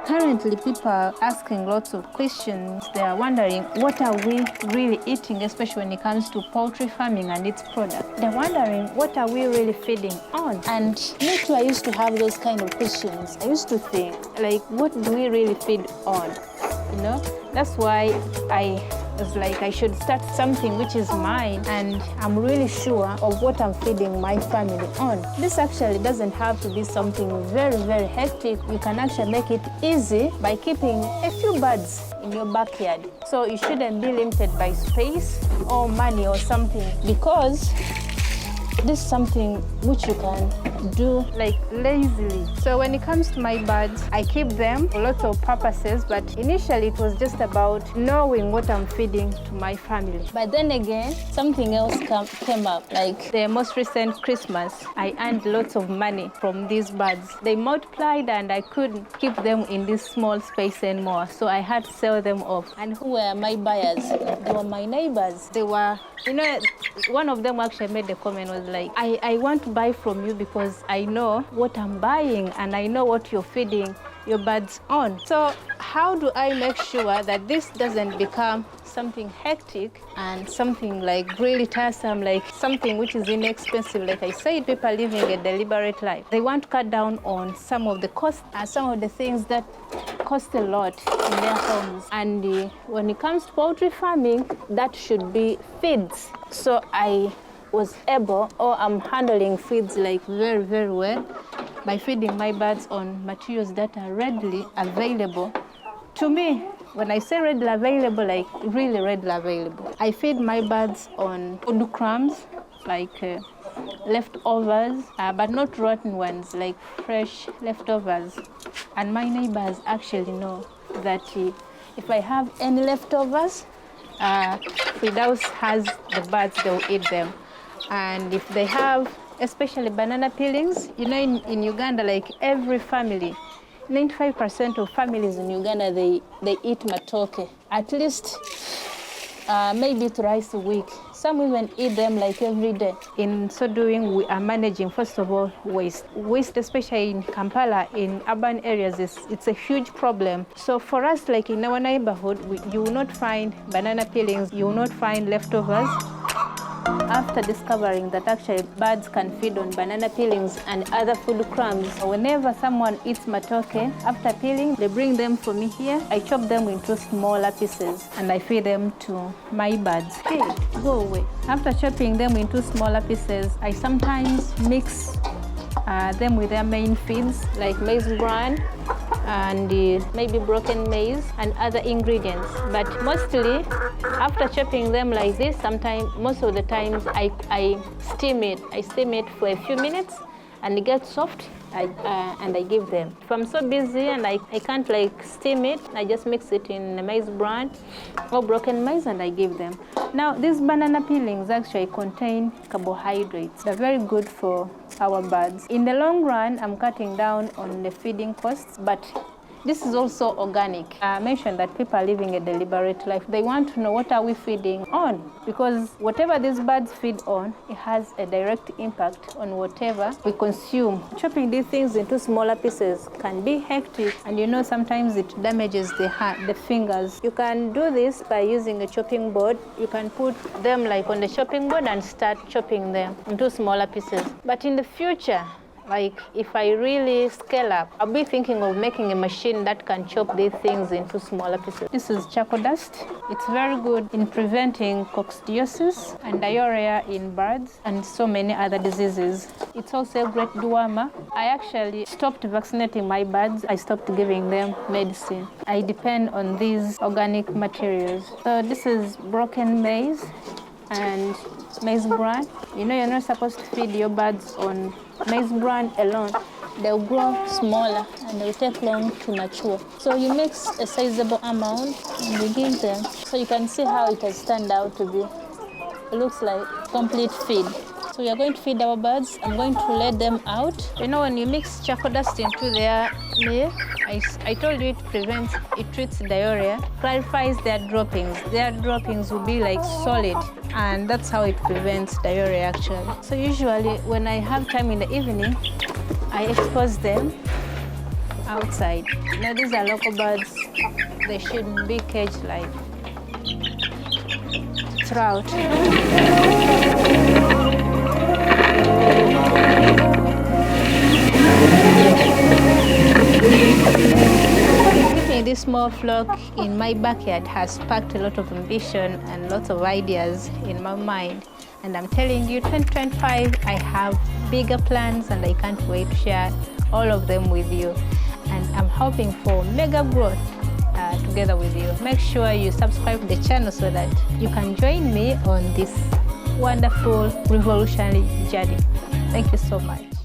Currently, people are asking lots of questions. They are wondering, what are we really eating, especially when it comes to poultry farming and its products? They're wondering, what are we really feeding on? And me too, I used to have those kind of questions. I used to think, like, what do we really feed on? You know, that's why I was like, I should start something which is mine, and I'm really sure of what I'm feeding my family on. This actually doesn't have to be something very, very hectic. You can actually make it easy by keeping a few birds in your backyard. So you shouldn't be limited by space or money or something, because this is something which you can do like lazily. So when it comes to my birds, I keep them for lots of purposes, but initially it was just about knowing what I'm feeding to my family. But then again, something else came up. Like the most recent Christmas, I earned lots of money from these birds. They multiplied and I couldn't keep them in this small space anymore, so I had to sell them off. And who were my buyers? They were my neighbors. They were, you know, one of them actually made a comment, was like, I want to buy from you because I know what I'm buying and I know what you're feeding your birds on. So how do I make sure that this doesn't become something hectic and something like really tiresome, like something which is inexpensive? Like I said, people are living a deliberate life. They want to cut down on some of the costs and some of the things that cost a lot in their homes. And when it comes to poultry farming, that should be feeds. So I was able, or I'm handling feeds like very, very well by feeding my birds on materials that are readily available. To me, when I say readily available, like really readily available, I feed my birds on food crumbs, like leftovers, but not rotten ones, like fresh leftovers. And my neighbors actually know that if I have any leftovers, Firdaus has the birds, they'll eat them. And if they have, especially banana peelings, you know, in Uganda, like every family, 95% of families in Uganda, they eat matoke, at least maybe thrice a week. Some even eat them like every day. In so doing, we are managing, first of all, waste. Waste, especially in Kampala, in urban areas, it's a huge problem. So for us, like in our neighborhood, you will not find banana peelings, you will not find leftovers. After discovering that actually birds can feed on banana peelings and other food crumbs, whenever someone eats matoke, after peeling, they bring them for me here. I chop them into smaller pieces and I feed them to my birds. Hey, go away. After chopping them into smaller pieces, I sometimes mix them with their main feeds, like maize bran and maybe broken maize and other ingredients. But mostly, after chopping them like this, most of the times, I steam it. I steam it for a few minutes and it gets soft, and I give them. If I'm so busy and I can't like steam it, I just mix it in the maize bran or broken maize and I give them. Now, these banana peelings actually contain carbohydrates. They're very good for our birds. In the long run, I'm cutting down on the feeding costs, but this is also organic. I mentioned that people are living a deliberate life. They want to know, what are we feeding on? Because whatever these birds feed on, it has a direct impact on whatever we consume. Chopping these things into smaller pieces can be hectic, and you know, sometimes it damages the hand, the fingers. You can do this by using a chopping board. You can put them like on the chopping board and start chopping them into smaller pieces. But in the future, like if I really scale up, I'll be thinking of making a machine that can chop these things into smaller pieces. This is charcoal dust. It's very good in preventing coccidiosis and diarrhea in birds and so many other diseases. It's also a great dewormer. I actually stopped vaccinating my birds. I stopped giving them medicine. I depend on these organic materials. So this is broken maize and maize bran. You know, you're not supposed to feed your birds on maize bran alone. They'll grow smaller and they'll take long to mature. So you mix a sizable amount and you give them. So you can see how it has turned out to be. It looks like complete feed. So we are going to feed our birds. I'm going to let them out. You know, when you mix charcoal dust into their meal, I told you it treats diarrhea, clarifies their droppings. Their droppings will be like solid, and that's how it prevents diarrhea actually. So usually when I have time in the evening, I expose them outside. Now these are local birds. They shouldn't be caged like trout. Keeping this small flock in my backyard has sparked a lot of ambition and lots of ideas in my mind. And I'm telling you, 2025, I have bigger plans and I can't wait to share all of them with you. And I'm hoping for mega growth together with you. Make sure you subscribe to the channel so that you can join me on this wonderful revolutionary journey. Thank you so much.